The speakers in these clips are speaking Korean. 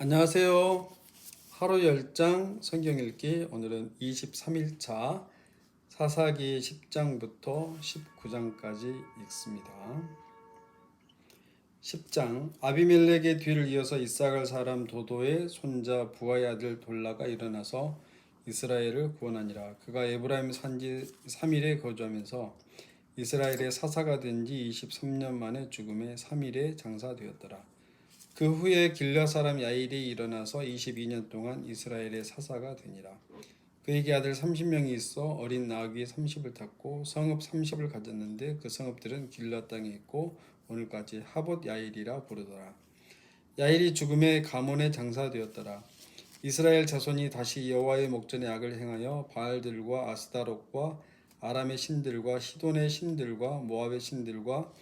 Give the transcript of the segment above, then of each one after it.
안녕하세요. 하루 10장 성경 읽기. 오늘은 23일차 사사기 10장부터 19장까지 읽습니다. 10장 아비멜렉의 뒤를 이어서 이사갈 사람 도도의 손자 부하의 아들 돌라가 일어나서 이스라엘을 구원하니라. 그가 에브라임 산지 3일에 거주하면서 이스라엘의 사사가 된 지 23년 만에 죽음에 3일에 장사되었더라. 그 후에 길르앗 사람 야일이 일어나서 22년 동안 이스라엘의 사사가 되니라. 그에게 아들 30명이 있어 어린 나귀 30을 탔고 성읍 30을 가졌는데 그 성읍들은 길르앗 땅에 있고 오늘까지 하봇 야일이라 부르더라. 야일이 죽음에 가문에 장사되었더라. 이스라엘 자손이 다시 여호와의 목전에 악을 행하여 바알들과 아스타롯과 아람의 신들과 시돈의 신들과 모압의 신들과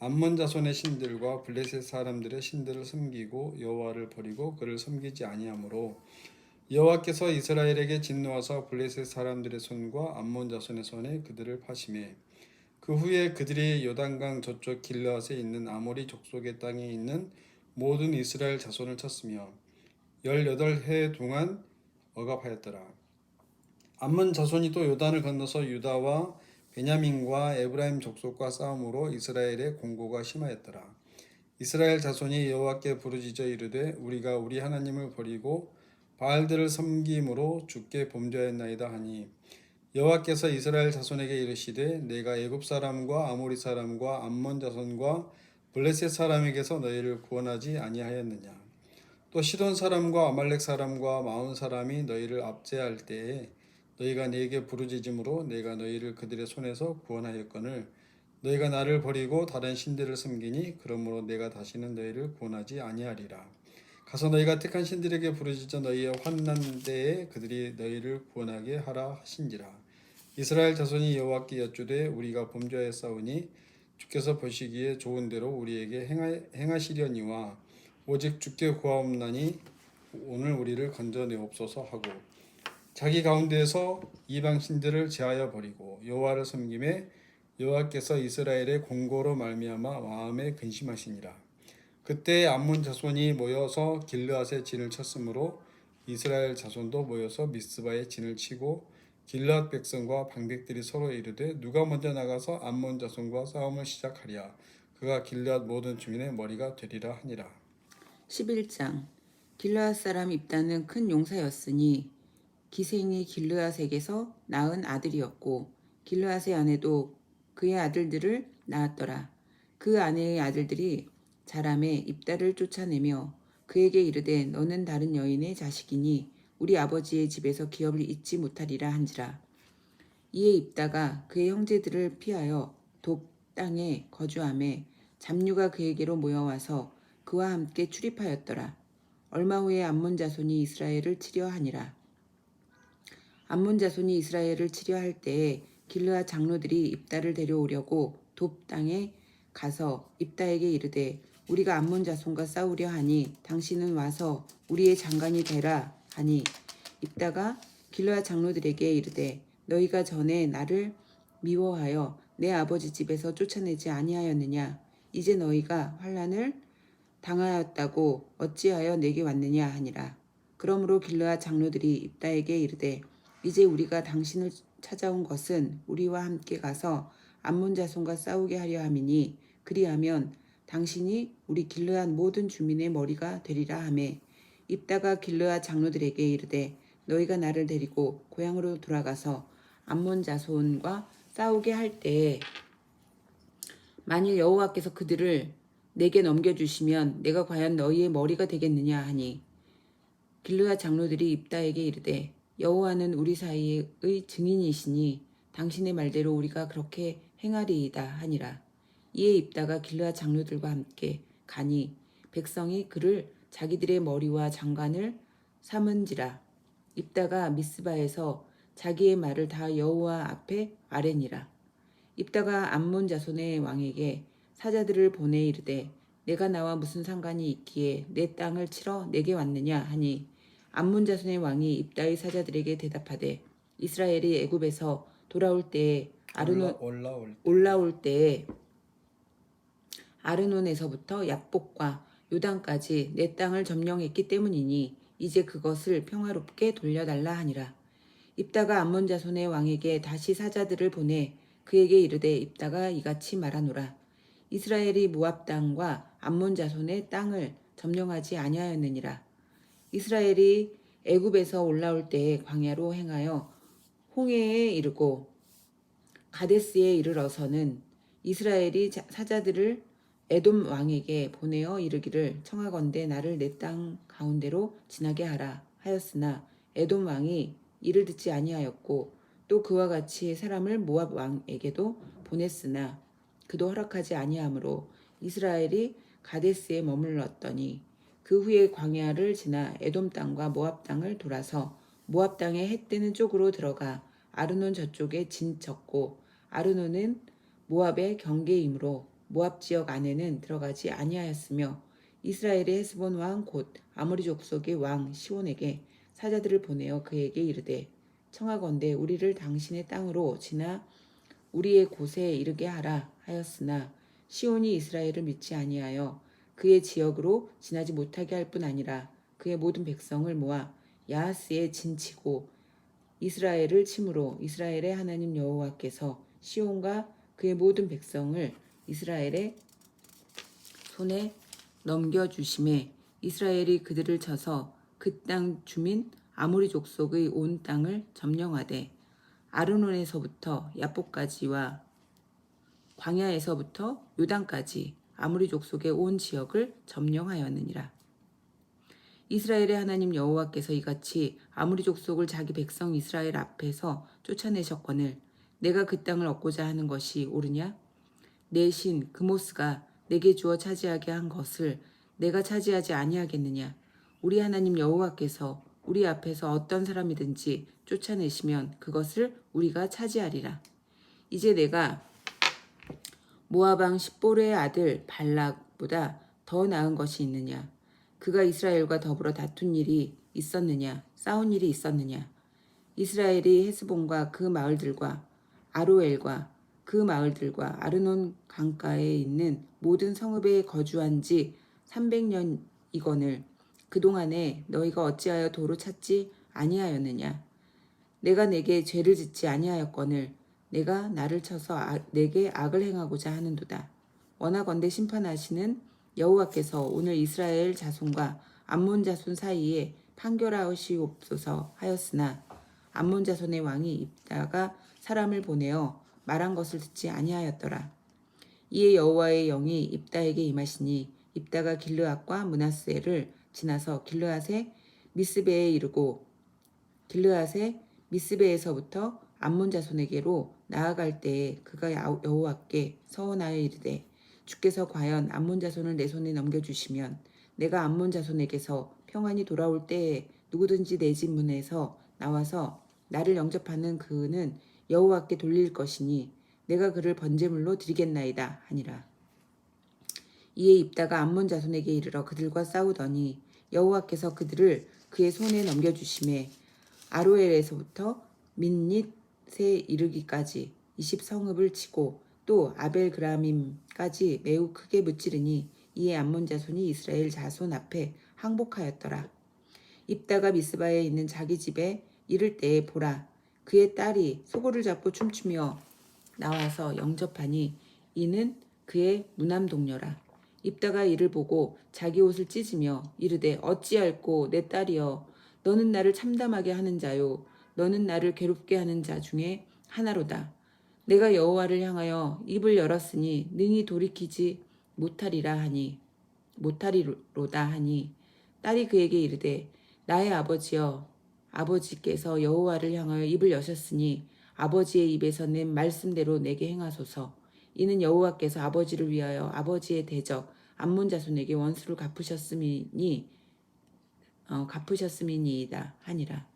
암몬 자손의 신들과 블레셋 사람들의 신들을 섬기고 여호와를 버리고 그를 섬기지 아니하므로 여호와께서 이스라엘에게 진노하사 블레셋 사람들의 손과 암몬 자손의 손에 그들을 파시매 그 후에 그들이 요단강 저쪽 길르앗에 있는 아모리 족속의 땅에 있는 모든 이스라엘 자손을 쳤으며 18해 동안 억압하였더라. 암몬 자손이 또 요단을 건너서 유다와 베냐민과 에브라임 족속과 싸움으로 이스라엘의 공고가 심하였더라. 이스라엘 자손이 여호와께 부르짖어 이르되 우리가 우리 하나님을 버리고 바알들을 섬김으로 주께 범죄하였나이다 하니 여호와께서 이스라엘 자손에게 이르시되 내가 애굽 사람과 아모리 사람과 암몬 자손과 블레셋 사람에게서 너희를 구원하지 아니하였느냐. 또 시돈 사람과 아말렉 사람과 마온 사람이 너희를 압제할 때에 너희가 내게 부르짖음으로 내가 너희를 그들의 손에서 구원하였거늘 너희가 나를 버리고 다른 신들을 섬기니 그러므로 내가 다시는 너희를 구원하지 아니하리라. 가서 너희가 택한 신들에게 부르짖어 너희의 환난 때에 그들이 너희를 구원하게 하라 하신지라. 이스라엘 자손이 여호와께 여쭈되 우리가 범죄하였사오니 주께서 보시기에 좋은 대로 우리에게 행하시려니와 오직 주께 구하옵나니 오늘 우리를 건져내옵소서 하고 자기 가운데에서 이방 신들을 제하여 버리고 여호와를 섬김에 여호와께서 이스라엘의 공고로 말미암아 마음에 근심하시니라. 그때 암몬 자손이 모여서 길르앗에 진을 쳤으므로 이스라엘 자손도 모여서 미스바에 진을 치고 길르앗 백성과 방백들이 서로 이르되 누가 먼저 나가서 암몬 자손과 싸움을 시작하랴. 그가 길르앗 모든 주민의 머리가 되리라 하니라. 11장 길르앗 사람 입다는 큰 용사였으니 기생이 길르앗에게서 낳은 아들이었고 길르앗의 아내도 그의 아들들을 낳았더라. 그 아내의 아들들이 자라매 입다를 쫓아내며 그에게 이르되 너는 다른 여인의 자식이니 우리 아버지의 집에서 기업을 잊지 못하리라 한지라. 이에 입다가 그의 형제들을 피하여 돕 땅에 거주하매 잡류가 그에게로 모여와서 그와 함께 출입하였더라. 얼마 후에 암몬 자손이 이스라엘을 치려 하니라. 암몬 자손이 이스라엘을 치려 할 때에 길르앗 장로들이 입다를 데려오려고 돕 땅에 가서 입다에게 이르되 우리가 암몬 자손과 싸우려 하니 당신은 와서 우리의 장관이 되라 하니 입다가 길르앗 장로들에게 이르되 너희가 전에 나를 미워하여 내 아버지 집에서 쫓아내지 아니하였느냐. 이제 너희가 환난을 당하였다고 어찌하여 내게 왔느냐 하니라. 그러므로 길르앗 장로들이 입다에게 이르되 이제 우리가 당신을 찾아온 것은 우리와 함께 가서 암몬 자손과 싸우게 하려 함이니 그리하면 당신이 우리 길르앗 모든 주민의 머리가 되리라 하매 입다가 길르앗 장로들에게 이르되 너희가 나를 데리고 고향으로 돌아가서 암몬 자손과 싸우게 할 때에 만일 여호와께서 그들을 내게 넘겨주시면 내가 과연 너희의 머리가 되겠느냐 하니 길르앗 장로들이 입다에게 이르되 여호와는 우리 사이의 증인이시니 당신의 말대로 우리가 그렇게 행하리이다 하니라. 이에 입다가 길르앗 장로들과 함께 가니 백성이 그를 자기들의 머리와 장관을 삼은지라. 입다가 미스바에서 자기의 말을 다 여호와 앞에 아뢰니라. 입다가 암몬 자손의 왕에게 사자들을 보내 이르되 내가 나와 무슨 상관이 있기에 내 땅을 치러 내게 왔느냐 하니 암몬 자손의 왕이 입다의 사자들에게 대답하되 이스라엘이 애굽에서 돌아올 때에 올라올 때에 아르논에서부터 약복과 요단까지 내 땅을 점령했기 때문이니 이제 그것을 평화롭게 돌려달라 하니라. 입다가 암몬 자손의 왕에게 다시 사자들을 보내 그에게 이르되 입다가 이같이 말하노라. 이스라엘이 모압 땅과 암몬 자손의 땅을 점령하지 아니하였느니라. 이스라엘이 애굽에서 올라올 때에 광야로 행하여 홍해에 이르고 가데스에 이르러서는 이스라엘이 사자들을 에돔 왕에게 보내어 이르기를 청하건대 나를 내 땅 가운데로 지나게 하라 하였으나 에돔 왕이 이를 듣지 아니하였고 또 그와 같이 사람을 모압 왕에게도 보냈으나 그도 허락하지 아니하므로 이스라엘이 가데스에 머물렀더니 그 후에 광야를 지나 에돔 땅과 모압 땅을 돌아서 모압 땅의 해 뜨는 쪽으로 들어가 아르논 저쪽에 진쳤고 아르논은 모압의 경계이므로 모압 지역 안에는 들어가지 아니하였으며 이스라엘의 헤스본 왕 곧 아모리 족속의 왕 시온에게 사자들을 보내어 그에게 이르되 청하건대 우리를 당신의 땅으로 지나 우리의 곳에 이르게 하라 하였으나 시온이 이스라엘을 믿지 아니하여 그의 지역으로 지나지 못하게 할 뿐 아니라 그의 모든 백성을 모아 야하스에 진치고 이스라엘을 침으로 이스라엘의 하나님 여호와께서 시온과 그의 모든 백성을 이스라엘의 손에 넘겨주심에 이스라엘이 그들을 쳐서 그 땅 주민 아모리 족속의 온 땅을 점령하되 아르논에서부터 야복까지와 광야에서부터 요단까지 아모리 족속의 온 지역을 점령하였느니라. 이스라엘의 하나님 여호와께서 이같이 아모리 족속을 자기 백성 이스라엘 앞에서 쫓아내셨거늘 내가 그 땅을 얻고자 하는 것이 옳으냐? 내 신 그모스가 내게 주어 차지하게 한 것을 내가 차지하지 아니하겠느냐? 우리 하나님 여호와께서 우리 앞에서 어떤 사람이든지 쫓아내시면 그것을 우리가 차지하리라. 이제 내가 모압 왕 십보르의 아들 발락보다 더 나은 것이 있느냐? 그가 이스라엘과 더불어 다툰 일이 있었느냐? 싸운 일이 있었느냐? 이스라엘이 헤스본과 그 마을들과 아로엘과 그 마을들과 아르논 강가에 있는 모든 성읍에 거주한 지 300년이거늘 그동안에 너희가 어찌하여 도로 찾지 아니하였느냐? 내가 내게 죄를 짓지 아니하였거늘 내가 나를 쳐서 내게 악을 행하고자 하는도다. 원하건대 심판하시는 여호와께서 오늘 이스라엘 자손과 암몬 자손 사이에 판결하시옵소서 하였으나 암몬 자손의 왕이 입다가 사람을 보내어 말한 것을 듣지 아니하였더라. 이에 여호와의 영이 입다에게 임하시니 입다가 길르앗과 므낫세를 지나서 길르앗의 미스베에 이르고 길르앗의 미스베에서부터 암몬 자손에게로 나아갈 때에 그가 여호와께 서원하여 이르되 주께서 과연 암몬 자손을 내 손에 넘겨주시면 내가 암몬 자손에게서 평안히 돌아올 때에 누구든지 내 집 문에서 나와서 나를 영접하는 그는 여호와께 돌릴 것이니 내가 그를 번제물로 드리겠나이다 하니라. 이에 입다가 암몬 자손에게 이르러 그들과 싸우더니 여호와께서 그들을 그의 손에 넘겨주심에 아로엘에서부터 민닛에 이르기까지 20성읍을 치고 또 아벨그라밈까지 매우 크게 무찌르니 이에 암몬 자손이 이스라엘 자손 앞에 항복하였더라. 입다가 미스바에 있는 자기 집에 이를 때에 보라 그의 딸이 소고를 잡고 춤추며 나와서 영접하니 이는 그의 무남 동료라. 입다가 이를 보고 자기 옷을 찢으며 이르되 어찌할꼬 내 딸이여 너는 나를 참담하게 하는 자요 너는 나를 괴롭게 하는 자 중에 하나로다. 내가 여호와를 향하여 입을 열었으니 능히 돌이키지 못하리로다 하니 딸이 그에게 이르되 나의 아버지여 아버지께서 여호와를 향하여 입을 여셨으니 아버지의 입에서 낸 말씀대로 내게 행하소서. 이는 여호와께서 아버지를 위하여 아버지의 대적 암몬 자손에게 원수를 갚으셨음이니이다 하니라.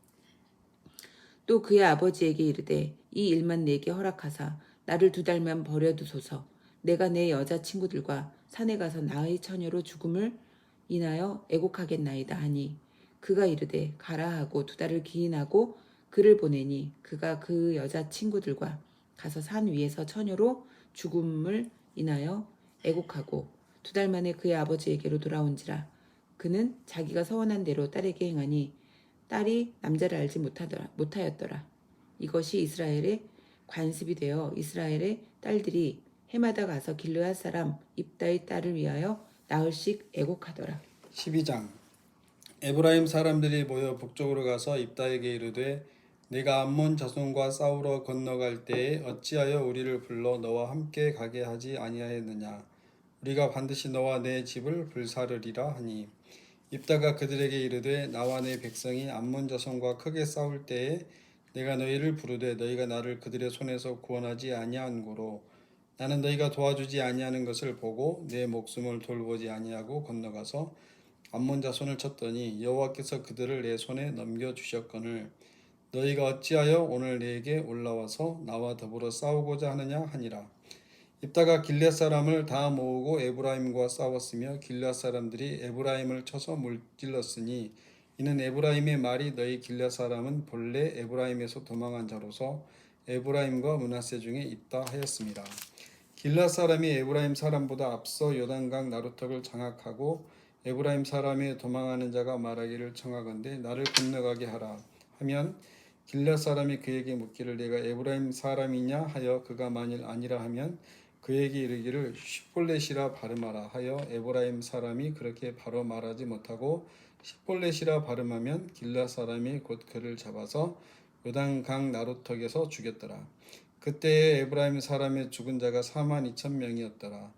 또 그의 아버지에게 이르되 이 일만 내게 허락하사 나를 2달만 버려두소서. 내가 내 여자친구들과 산에 가서 나의 처녀로 죽음을 인하여 애곡하겠나이다 하니 그가 이르되 가라 하고 2달을 기인하고 그를 보내니 그가 그 여자친구들과 가서 산 위에서 처녀로 죽음을 인하여 애곡하고 2달 만에 그의 아버지에게로 돌아온지라. 그는 자기가 서원한 대로 딸에게 행하니 딸이 남자를 알지 못하였더라. 이것이 이스라엘의 관습이 되어 이스라엘의 딸들이 해마다 가서 길르앗 사람 입다의 딸을 위하여 나흘씩 애곡하더라. 12장 에브라임 사람들이 모여 북쪽으로 가서 입다에게 이르되 네가 암몬 자손과 싸우러 건너갈 때에 어찌하여 우리를 불러 너와 함께 가게 하지 아니하였느냐. 우리가 반드시 너와 내 집을 불사르리라 하니 입다가 그들에게 이르되 나와 내 백성이 암몬 자손과 크게 싸울 때에 내가 너희를 부르되 너희가 나를 그들의 손에서 구원하지 아니한 고로 나는 너희가 도와주지 아니하는 것을 보고 내 목숨을 돌보지 아니하고 건너가서 암몬 자손을 쳤더니 여호와께서 그들을 내 손에 넘겨 주셨거늘 너희가 어찌하여 오늘 내게 올라와서 나와 더불어 싸우고자 하느냐 하니라. 입다가 길앗 사람을 다 모으고 에브라임과 싸웠으며 길앗 사람들이 에브라임을 쳐서 물질렀으니 이는 에브라임의 말이 너희 길앗 사람은 본래 에브라임에서 도망한 자로서 에브라임과 므낫세 중에 있다 하였습니다. 길앗 사람이 에브라임 사람보다 앞서 요단강 나루턱을 장악하고 에브라임 사람의 도망하는 자가 말하기를 청하건대 나를 건너가게 하라 하면 길앗 사람이 그에게 묻기를 내가 에브라임 사람이냐 하여 그가 만일 아니라 하면 그에게 이르기를 십볼렛이라 발음하라 하여 에브라임 사람이 그렇게 바로 말하지 못하고 십볼렛이라 발음하면 길앗 사람이 곧 그를 잡아서 요단강 나루턱에서 죽였더라. 그때에 에브라임 사람의 죽은 자가 42,000명이었더라.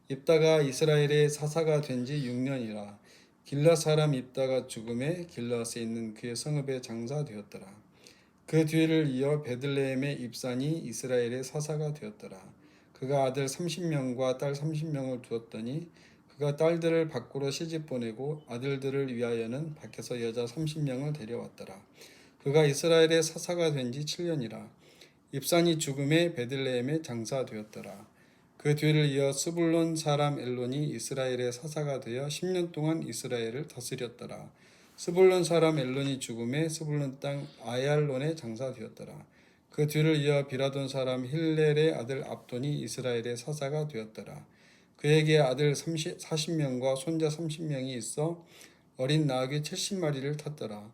입다가 이스라엘의 사사가 된 지 6년이라. 길앗 사람 입다가 죽음에 길앗에 있는 그의 성읍에 장사되었더라. 그 뒤를 이어 베들레헴의 입산이 이스라엘의 사사가 되었더라. 그가 아들 30명과 딸 30명을 두었더니 그가 딸들을 밖으로 시집 보내고 아들들을 위하여는 밖에서 여자 30명을 데려왔더라. 그가 이스라엘의 사사가 된 지 7년이라. 입산이 죽음에 베들레헴에 장사되었더라. 그 뒤를 이어 스불론 사람 엘론이 이스라엘의 사사가 되어 10년 동안 이스라엘을 다스렸더라. 스불론 사람 엘론이 죽음에 스불론 땅 아얄론에 장사되었더라. 그 뒤를 이어 비라돈 사람 힐렐의 아들 압돈이 이스라엘의 사사가 되었더라. 그에게 아들 40명과 손자 30명이 있어 어린 나귀 70마리를 탔더라.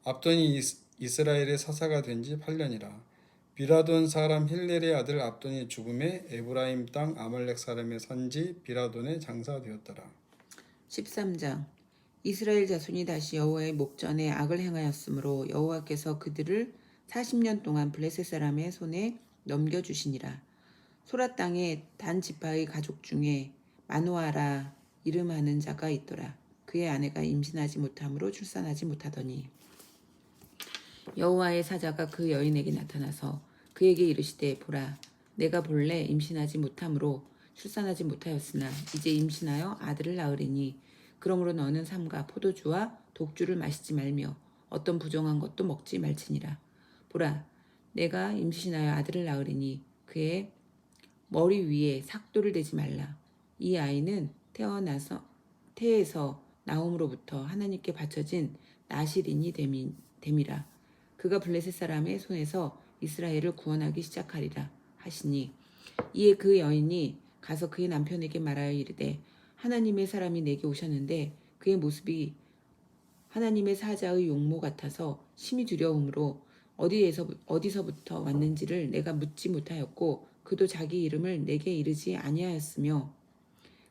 압돈이 이스라엘의 사사가 된 지 8년이라. 비라돈 사람 힐렐의 아들 압돈이 죽음에 에브라임 땅 아말렉 사람의 산지 비라돈에 장사되었더라. 13장 이스라엘 자손이 다시 여호와의 목전에 악을 행하였으므로 여호와께서 그들을 40년 동안 블레셋 사람의 손에 넘겨주시니라. 소라 땅에 단 지파의 가족 중에 마노아라 이름하는 자가 있더라. 그의 아내가 임신하지 못함으로 출산하지 못하더니 여호와의 사자가 그 여인에게 나타나서 그에게 이르시되 보라 내가 본래 임신하지 못함으로 출산하지 못하였으나 이제 임신하여 아들을 낳으리니 그러므로 너는 삼가 포도주와 독주를 마시지 말며 어떤 부정한 것도 먹지 말지니라. 보라 내가 임신하여 아들을 낳으리니 그의 머리 위에 삭도를 대지 말라. 이 아이는 태에서 나옴으로부터 하나님께 바쳐진 나실인이 됨이라. 그가 블레셋 사람의 손에서 이스라엘을 구원하기 시작하리라 하시니 이에 그 여인이 가서 그의 남편에게 말하여 이르되 하나님의 사람이 내게 오셨는데 그의 모습이 하나님의 사자의 용모 같아서 심히 두려움으로 어디서부터 왔는지를 내가 묻지 못하였고 그도 자기 이름을 내게 이르지 아니하였으며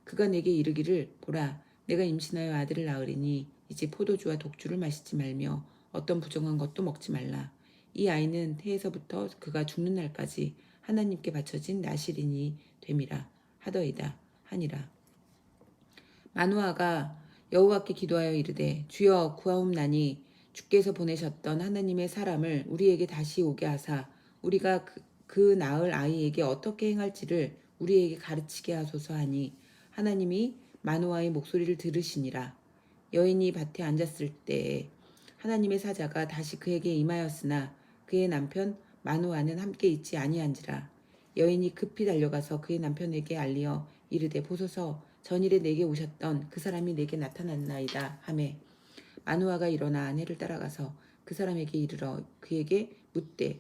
그가 내게 이르기를 보라 내가 임신하여 아들을 낳으리니 이제 포도주와 독주를 마시지 말며 어떤 부정한 것도 먹지 말라. 이 아이는 태에서부터 그가 죽는 날까지 하나님께 바쳐진 나실인이 됨이라 하더이다 하니라. 마노아가 여호와께 기도하여 이르되 주여 구하옵나니 주께서 보내셨던 하나님의 사람을 우리에게 다시 오게 하사 우리가 그 낳을 아이에게 어떻게 행할지를 우리에게 가르치게 하소서 하니 하나님이 마노아의 목소리를 들으시니라. 여인이 밭에 앉았을 때에 하나님의 사자가 다시 그에게 임하였으나 그의 남편 마노아는 함께 있지 아니한지라. 여인이 급히 달려가서 그의 남편에게 알리어 이르되 보소서 전일에 내게 오셨던 그 사람이 내게 나타났나이다 하매 마노아가 일어나 아내를 따라가서 그 사람에게 이르러 그에게 묻되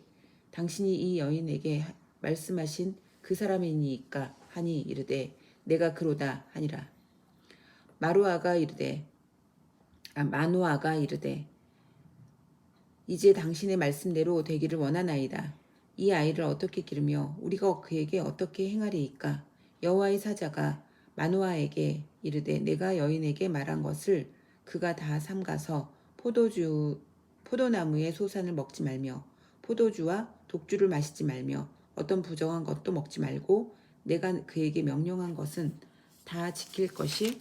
당신이 이 여인에게 말씀하신 그 사람이니까 하니 이르되 내가 그로다 하니라. 마노아가 이르되 이제 당신의 말씀대로 되기를 원하나이다. 이 아이를 어떻게 기르며 우리가 그에게 어떻게 행하리이까? 여호와의 사자가 마노아에게 이르되 내가 여인에게 말한 것을 그가 다 삼가서 포도나무의 소산을 먹지 말며 포도주와 독주를 마시지 말며 어떤 부정한 것도 먹지 말고 내가 그에게 명령한 것은 다 지킬 것이니라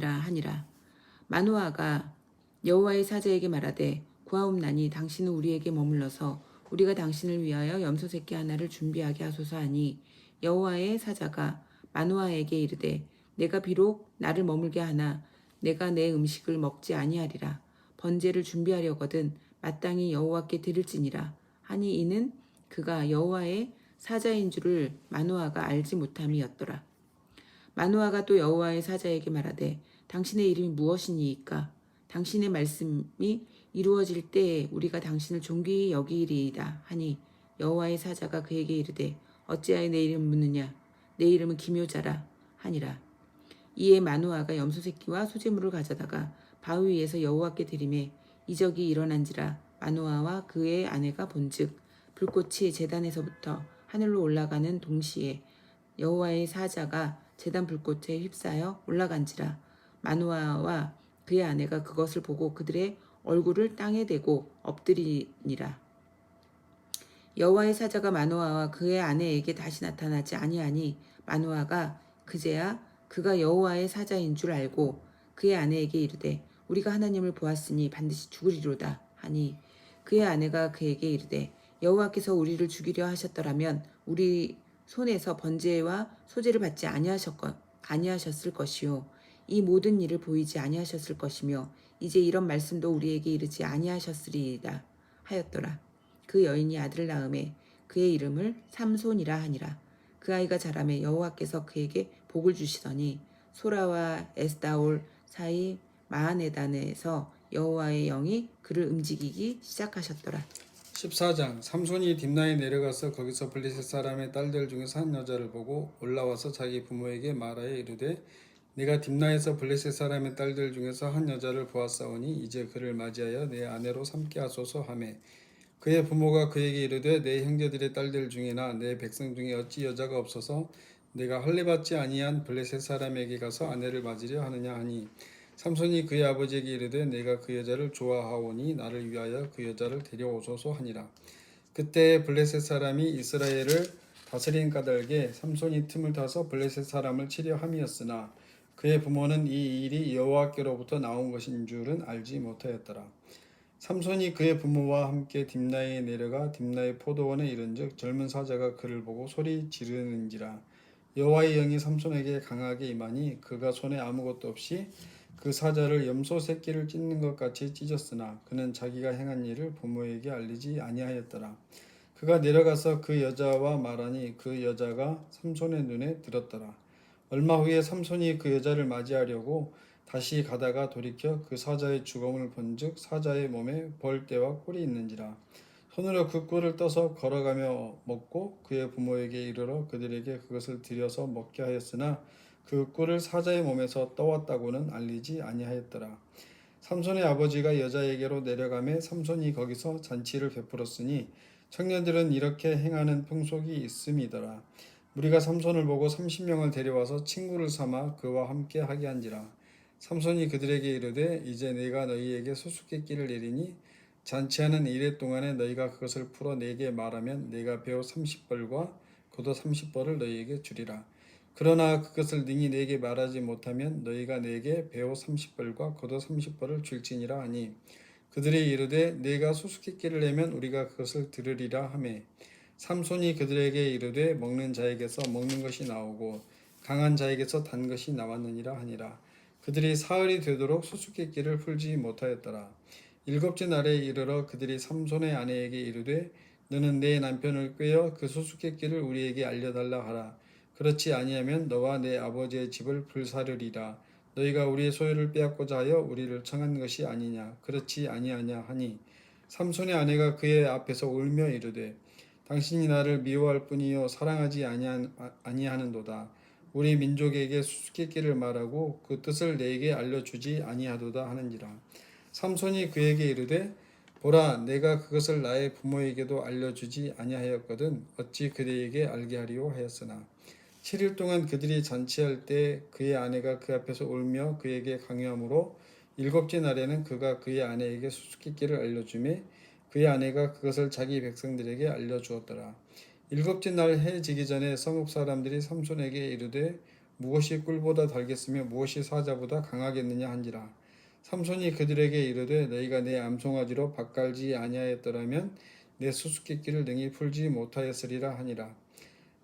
하니라. 마노아가 여호와의 사자에게 말하되 구하옵나니 당신은 우리에게 머물러서 우리가 당신을 위하여 염소 새끼 하나를 준비하게 하소서 하니 여호와의 사자가 마노아에게 이르되 내가 비록 나를 머물게 하나 내가 내 음식을 먹지 아니하리라. 번제를 준비하려거든 마땅히 여호와께 드릴지니라 하니 이는 그가 여호와의 사자인 줄을 마노아가 알지 못함이었더라. 마노아가 또 여호와의 사자에게 말하되 당신의 이름이 무엇이니이까? 당신의 말씀이 이루어질 때에 우리가 당신을 존귀히 여기리이다 하니 여호와의 사자가 그에게 이르되 어찌하여 내 이름을 묻느냐? 내 이름은 기묘자라 하니라. 이에 마노아가 염소 새끼와 소재물을 가져다가 바위 위에서 여호와께 드리매 이적이 일어난지라. 마노아와 그의 아내가 본즉 불꽃이 제단에서부터 하늘로 올라가는 동시에 여호와의 사자가 제단 불꽃에 휩싸여 올라간지라. 마노아와 그의 아내가 그것을 보고 그들의 얼굴을 땅에 대고 엎드리니라. 여호와의 사자가 마노아와 그의 아내에게 다시 나타나지 아니하니 마노아가 그제야 그가 여호와의 사자인 줄 알고 그의 아내에게 이르되 우리가 하나님을 보았으니 반드시 죽으리로다 하니 그의 아내가 그에게 이르되 여호와께서 우리를 죽이려 하셨더라면 우리 손에서 번제와 소제를 받지 아니하셨을 것이요 이 모든 일을 보이지 아니하셨을 것이며 이제 이런 말씀도 우리에게 이르지 아니하셨으리이다 하였더라. 그 여인이 아들을 낳음에 그의 이름을 삼손이라 하니라. 그 아이가 자라매 여호와께서 그에게 복을 주시더니 소라와 에스다올 사이 마하네단에서 여호와의 영이 그를 움직이기 시작하셨더라. 14장 삼손이 딥나에 내려가서 거기서 블레셋 사람의 딸들 중에서 한 여자를 보고 올라와서 자기 부모에게 말하여 이르되 내가 딥나에서 블레셋 사람의 딸들 중에서 한 여자를 보았사오니 이제 그를 맞이하여 내 아내로 삼게 하소서 하매 그의 부모가 그에게 이르되 내 형제들의 딸들 중이나 내 백성 중에 어찌 여자가 없어서 내가 할례받지 아니한 블레셋 사람에게 가서 아내를 맞으려 하느냐 하니 삼손이 그의 아버지에게 이르되 내가 그 여자를 좋아하오니 나를 위하여 그 여자를 데려오소서 하니라. 그때 블레셋 사람이 이스라엘을 다스린 까닭에 삼손이 틈을 타서 블레셋 사람을 치려 함이었으나 그의 부모는 이 일이 여호와께로부터 나온 것인 줄은 알지 못하였더라. 삼손이 그의 부모와 함께 딥나에 내려가 딥나의 포도원에 이른즉 젊은 사자가 그를 보고 소리 지르는지라. 여호와의 영이 삼손에게 강하게 임하니 그가 손에 아무것도 없이 그 사자를 염소 새끼를 찢는 것 같이 찢었으나 그는 자기가 행한 일을 부모에게 알리지 아니하였더라. 그가 내려가서 그 여자와 말하니 그 여자가 삼손의 눈에 들었더라. 얼마 후에 삼손이 그 여자를 맞이하려고 다시 가다가 돌이켜 그 사자의 죽음을 본즉 사자의 몸에 벌떼와 꿀이 있는지라. 손으로 그 꿀을 떠서 걸어가며 먹고 그의 부모에게 이르러 그들에게 그것을 드려서 먹게 하였으나 그 꿀을 사자의 몸에서 떠왔다고는 알리지 아니하였더라. 삼손의 아버지가 여자에게로 내려가매 삼손이 거기서 잔치를 베풀었으니 청년들은 이렇게 행하는 풍속이 있음이더라. 무리가 삼손을 보고 30명을 데려와서 친구를 삼아 그와 함께 하게 한지라. 삼손이 그들에게 이르되 이제 내가 너희에게 수수께끼를 내리니 잔치하는 이래 동안에 너희가 그것을 풀어 내게 말하면 내가 배우 30벌과 겉옷 30벌을 너희에게 주리라. 그러나 그것을 능히 내게 말하지 못하면 너희가 내게 배우 30벌과 겉옷 30벌을 줄지니라 하니 그들이 이르되 내가 수수께끼를 내면 우리가 그것을 들으리라 하매 삼손이 그들에게 이르되 먹는 자에게서 먹는 것이 나오고 강한 자에게서 단 것이 나왔느니라 하니라. 그들이 사흘이 되도록 수수께끼를 풀지 못하였더라. 일곱째 날에 이르러 그들이 삼손의 아내에게 이르되 너는 내 남편을 꾀어 그 수수께끼를 우리에게 알려달라 하라. 그렇지 아니하면 너와 내 아버지의 집을 불사르리라. 너희가 우리의 소유를 빼앗고자 하여 우리를 청한 것이 아니냐. 그렇지 아니하냐 하니 삼손의 아내가 그의 앞에서 울며 이르되 당신이 나를 미워할 뿐이요 사랑하지 아니하는도다. 우리 민족에게 수수께끼를 말하고 그 뜻을 내게 알려주지 아니하도다 하는지라. 삼손이 그에게 이르되 보라 내가 그것을 나의 부모에게도 알려주지 아니하였거든 어찌 그대에게 알게 하리오 하였으나 7일 동안 그들이 잔치할 때 그의 아내가 그 앞에서 울며 그에게 강요하므로 일곱째 날에는 그가 그의 아내에게 수수께끼를 알려주매 그의 아내가 그것을 자기 백성들에게 알려주었더라. 일곱째 날 해 지기 전에 성읍 사람들이 삼손에게 이르되 무엇이 꿀보다 달겠으며 무엇이 사자보다 강하겠느냐 한지라. 삼손이 그들에게 이르되 너희가 내 암송아지로 밭갈지 아니하였더라면 내 수수께끼를 능히 풀지 못하였으리라 하니라.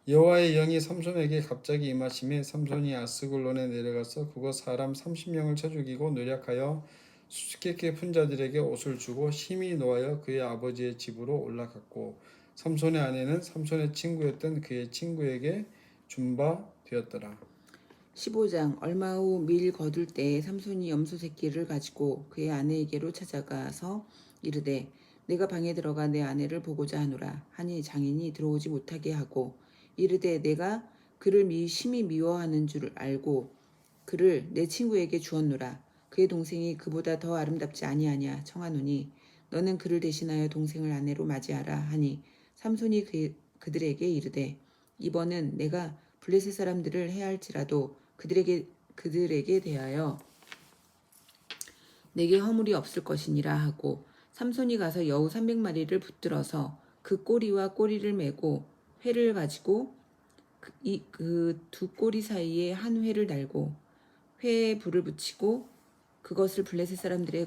여호와의 영이 삼손에게 갑자기 임하심에 삼손이 아스글론에 내려가서 그곳 사람 30명을 쳐 죽이고 노략하여 수수께끼 푼 자들에게 옷을 주고 심히 노하여 그의 아버지의 집으로 올라갔고 삼손의 아내는 삼손의 친구였던 그의 친구에게 준 바 되었더라. 15장 얼마 후 밀 거둘 때에 삼손이 염소 새끼를 가지고 그의 아내에게로 찾아가서 이르되 내가 방에 들어가 내 아내를 보고자 하노라 하니 장인이 들어오지 못하게 하고 이르되 내가 그를 심히 미워하는 줄 알고 그를 내 친구에게 주었노라. 그의 동생이 그보다 더 아름답지 아니하냐 청하노니 너는 그를 대신하여 동생을 아내로 맞이하라 하니 삼손이 그들에게 이르되 이번은 내가 블레셋 사람들을 해할지라도 그들에게 대하여 내게 허물이 없을 것이니라 하고 삼손이 가서 여우 300마리를 붙들어서 그 꼬리와 꼬리를 메고 회를 가지고 그 두 꼬리 사이에 한 회를 달고 회에 불을 붙이고 그것을 블레셋 사람들의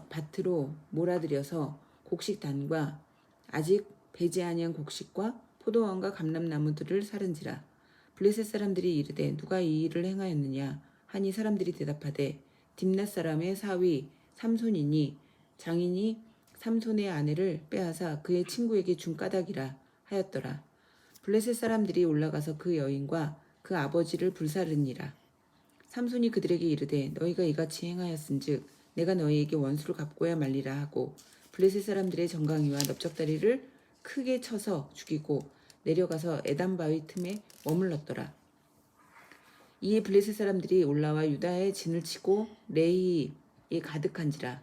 밭으로 몰아들여서 곡식단과 아직 배지 아니한 곡식과 포도원과 감람나무들을 사른지라. 블레셋 사람들이 이르되 누가 이 일을 행하였느냐 하니 사람들이 대답하되 딥낫 사람의 사위 삼손이니 장인이 삼손의 아내를 빼앗아 그의 친구에게 준 까닭이라 하였더라. 블레셋 사람들이 올라가서 그 여인과 그 아버지를 불사르니라. 삼손이 그들에게 이르되 너희가 이같이 행하였은즉 내가 너희에게 원수를 갚고야 말리라 하고 블레셋 사람들의 정강이와 넓적다리를 크게 쳐서 죽이고 내려가서 에단 바위 틈에 머물렀더라. 이에 블레셋 사람들이 올라와 유다의 진을 치고 레히에 가득한지라.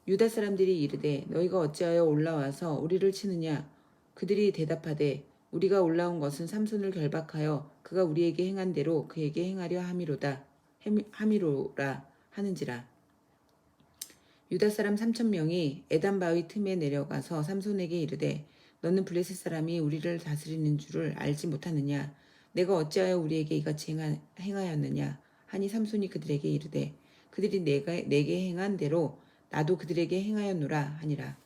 유다 사람들이 이르되 너희가 어찌하여 올라와서 우리를 치느냐. 그들이 대답하되 우리가 올라온 것은 삼손을 결박하여 그가 우리에게 행한 대로 그에게 행하려 함이로라 하는지라. 유다 사람 3,000명이 에단 바위 틈에 내려가서 삼손에게 이르되 너는 블레셋 사람이 우리를 다스리는 줄을 알지 못하느냐. 내가 어찌하여 우리에게 이같이 행하였느냐 하니 삼손이 그들에게 이르되 그들이 내게 행한 대로 나도 그들에게 행하였노라 하니라.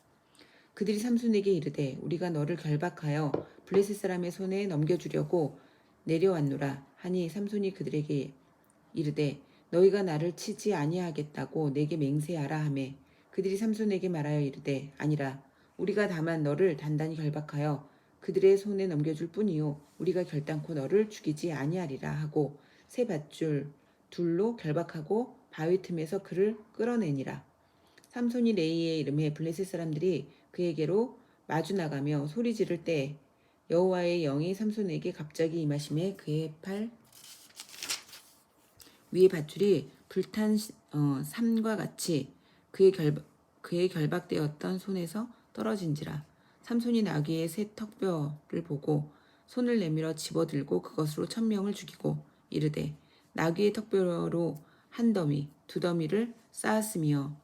그들이 삼손에게 이르되 우리가 너를 결박하여 블레셋 사람의 손에 넘겨주려고 내려왔노라 하니 삼손이 그들에게 이르되 너희가 나를 치지 아니하겠다고 내게 맹세하라 하매 그들이 삼손에게 말하여 이르되 아니라 우리가 다만 너를 단단히 결박하여 그들의 손에 넘겨줄 뿐이요 우리가 결단코 너를 죽이지 아니하리라 하고 새 밧줄 둘로 결박하고 바위 틈에서 그를 끌어내니라. 삼손이 레이에 이름해 블레셋 사람들이 그에게로 마주 나가며 소리 지를 때 여호와의 영이 삼손에게 갑자기 임하심에 그의 팔 위에 밧줄이 불탄 삼과 같이 그의 결박되었던 손에서 떨어진지라. 삼손이 나귀의 새 턱뼈를 보고 손을 내밀어 집어들고 그것으로 1,000명을 죽이고 이르되 나귀의 턱뼈로 한 더미 두 더미를 쌓았으며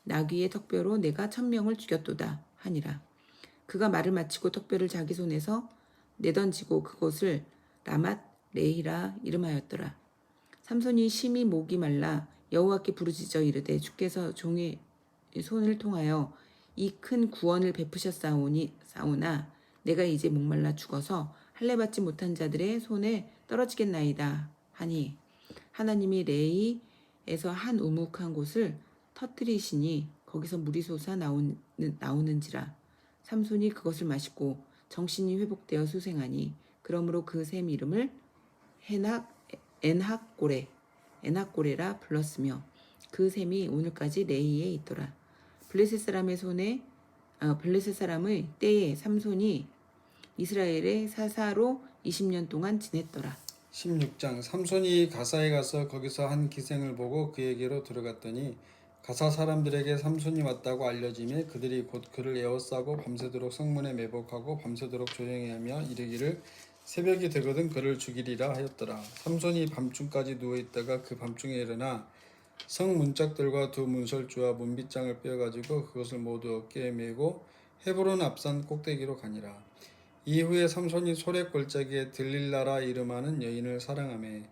나귀의 턱뼈로 내가 1,000명을 죽였도다 하니라. 그가 말을 마치고 턱뼈를 자기 손에서 내던지고 그곳을 라맛 레히라 이름하였더라. 삼손이 심히 목이 말라 여호와께 부르짖어 이르되 주께서 종의 손을 통하여 이 큰 구원을 베푸셨사오나 내가 이제 목말라 죽어서 할례 받지 못한 자들의 손에 떨어지겠나이다 하니 하나님이 레히에서 한 우묵한 곳을 터뜨리시니 거기서 물이 솟아 나오는지라. 삼손이 그것을 마시고 정신이 회복되어 수생하니 그러므로 그 샘 이름을 엔학고레라 불렀으며 그 샘이 오늘까지 레히에 있더라. 블레셋 사람의 때에 삼손이 이스라엘의 사사로 20년 동안 지냈더라. 16장 삼손이 가사에 가서 거기서 한 기생을 보고 그에게로 들어갔더니 가사 사람들에게 삼손이 왔다고 알려지매 그들이 곧 그를 에워싸고 밤새도록 성문에 매복하고 밤새도록 조용히 하며 이르기를 새벽이 되거든 그를 죽이리라 하였더라. 삼손이 밤중까지 누워있다가 그 밤중에 일어나 성 문짝들과 두 문설주와 문빗장을 빼어가지고 그것을 모두 어깨에 메고 헤브론 앞산 꼭대기로 가니라. 이후에 삼손이 소렛 골짜기에 들릴라라 이름하는 여인을 사랑하매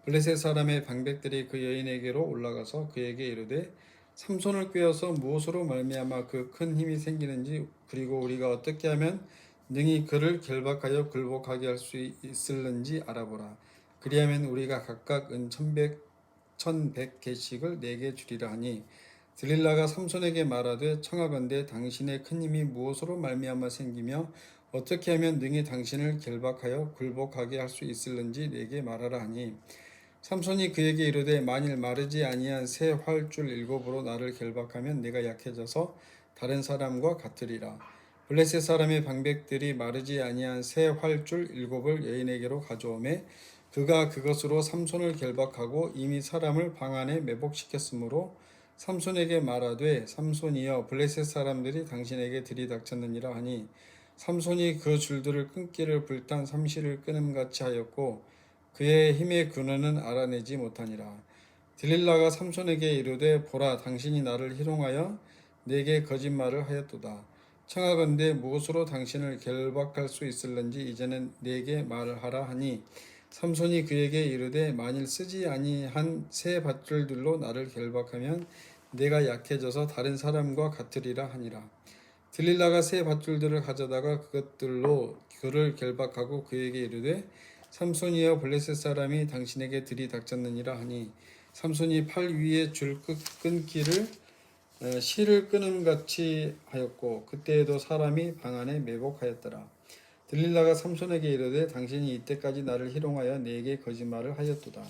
블레셋 사람의 방백들이 그 여인에게로 올라가서 그에게 이르되 삼손을 꾀어서 무엇으로 말미암아 그 큰 힘이 생기는지 그리고 우리가 어떻게 하면 능히 그를 결박하여 굴복하게 할 수 있을는지 알아보라. 그리하면 우리가 각각 은 1,100개씩을 내게 주리라 하니 들릴라가 삼손에게 말하되 청하건대 당신의 큰 힘이 무엇으로 말미암아 생기며 어떻게 하면 능히 당신을 결박하여 굴복하게 할 수 있을는지 내게 말하라 하니 삼손이 그에게 이르되 만일 마르지 아니한 새 활줄 7으로 나를 결박하면 내가 약해져서 다른 사람과 같으리라. 블레셋 사람의 방백들이 마르지 아니한 새 활줄 7을 여인에게로 가져오매 그가 그것으로 삼손을 결박하고 이미 사람을 방 안에 매복시켰으므로 삼손에게 말하되 삼손이여 블레셋 사람들이 당신에게 들이닥쳤느니라 하니 삼손이 그 줄들을 끊기를 불탄 삼시를 끊음같이 하였고 그의 힘의 근원은 알아내지 못하니라. 들릴라가 삼손에게 이르되 보라 당신이 나를 희롱하여 내게 거짓말을 하였도다. 청하건대 무엇으로 당신을 결박할 수 있을는지 이제는 내게 말하라 하니 삼손이 그에게 이르되 만일 쓰지 아니한 새 밧줄들로 나를 결박하면 내가 약해져서 다른 사람과 같으리라 하니라. 들릴라가 새 밧줄들을 가져다가 그것들로 그를 결박하고 그에게 이르되 삼손이여 블레셋 사람이 당신에게 들이닥쳤느니라 하니 삼손이 팔 위에 줄 끊기를 실을 끊음같이 하였고 그때에도 사람이 방 안에 매복하였더라. 들릴라가 삼손에게 이르되 당신이 이때까지 나를 희롱하여 내게 거짓말을 하였도다.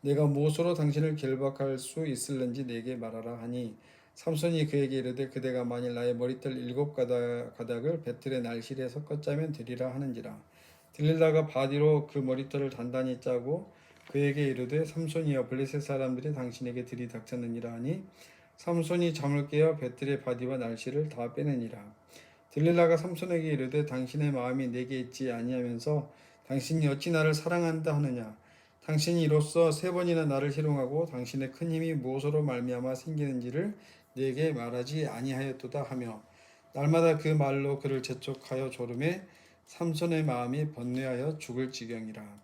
내가 무엇으로 당신을 결박할 수 있을는지 내게 말하라 하니 삼손이 그에게 이르되 그대가 만일 나의 머리털 7가닥을 배틀의 날실에 섞어 짜면 되리라 하는지라. 들릴라가 바디로 그 머리털을 단단히 짜고 그에게 이르되 삼손이여 블레셋 사람들이 당신에게 들이닥쳤느니라 하니 삼손이 잠을 깨어 배틀의 바디와 날실을 다 빼내니라. 들릴라가 삼손에게 이르되 당신의 마음이 내게 있지 아니하면서 당신이 어찌 나를 사랑한다 하느냐. 당신이 이로써 3번이나 나를 희롱하고 당신의 큰 힘이 무엇으로 말미암아 생기는지를 내게 말하지 아니하였도다 하며 날마다 그 말로 그를 재촉하여 조르매 삼손의 마음이 번뇌하여 죽을 지경이라.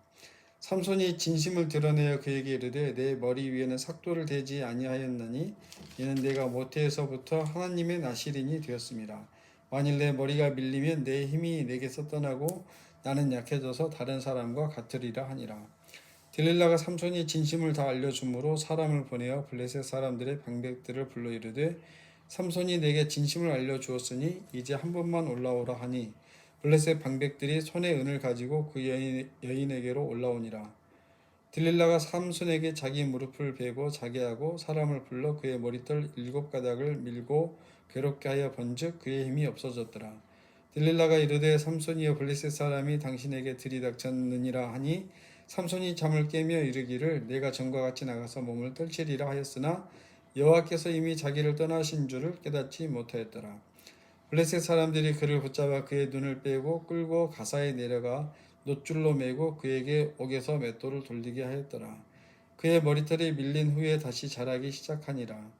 삼손이 진심을 드러내어 그에게 이르되 내 머리 위에는 삭도를 대지 아니하였나니 이는 내가 모태에서부터 하나님의 나시린이 되었습니다. 만일 내 머리가 밀리면 내 힘이 내게서 떠나고 나는 약해져서 다른 사람과 같으리라 하니라. 들릴라가 삼손이 진심을 다 알려주므로 사람을 보내어 블레셋 사람들의 방백들을 불러 이르되 삼손이 내게 진심을 알려주었으니 이제 한 번만 올라오라 하니 블레셋 방백들이 손에 은을 가지고 그 여인에게로 올라오니라. 들릴라가 삼손에게 자기 무릎을 베고 자게 하고 사람을 불러 그의 머리털 7가닥을 밀고 괴롭게 하여 본즉 그의 힘이 없어졌더라. 들릴라가 이르되 삼손이여 블레셋 사람이 당신에게 들이닥쳤느니라 하니 삼손이 잠을 깨며 이르기를 내가 전과 같이 나가서 몸을 떨치리라 하였으나 여호와께서 이미 자기를 떠나신 줄을 깨닫지 못하였더라. 블레셋 사람들이 그를 붙잡아 그의 눈을 빼고 끌고 가사에 내려가 놋줄로 매고 그에게 옥에서 맷돌을 돌리게 하였더라. 그의 머리털이 밀린 후에 다시 자라기 시작하니라.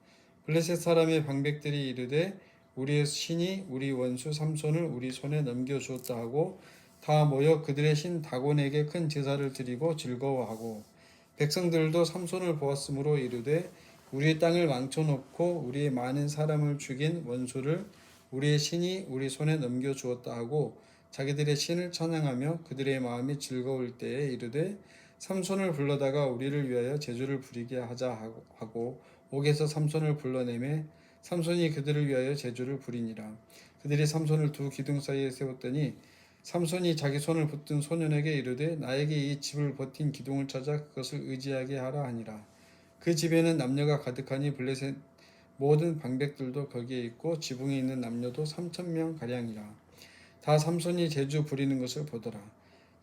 블레셋 사람의 방백들이 이르되 우리의 신이 우리 원수 삼손을 우리 손에 넘겨주었다 하고 다 모여 그들의 신 다곤에게 큰 제사를 드리고 즐거워하고 백성들도 삼손을 보았으므로 이르되 우리의 땅을 망쳐놓고 우리의 많은 사람을 죽인 원수를 우리의 신이 우리 손에 넘겨주었다 하고 자기들의 신을 찬양하며 그들의 마음이 즐거울 때에 이르되 삼손을 불러다가 우리를 위하여 제주를 부리게 하자 하고 옥에서 삼손을 불러내매 삼손이 그들을 위하여 제주를 부리니라. 그들이 삼손을 두 기둥 사이에 세웠더니 삼손이 자기 손을 붙든 소년에게 이르되 나에게 이 집을 버틴 기둥을 찾아 그것을 의지하게 하라 하니라. 그 집에는 남녀가 가득하니 블레셋 모든 방백들도 거기에 있고 지붕에 있는 남녀도 3,000명 가량이라. 다 삼손이 제주 부리는 것을 보더라.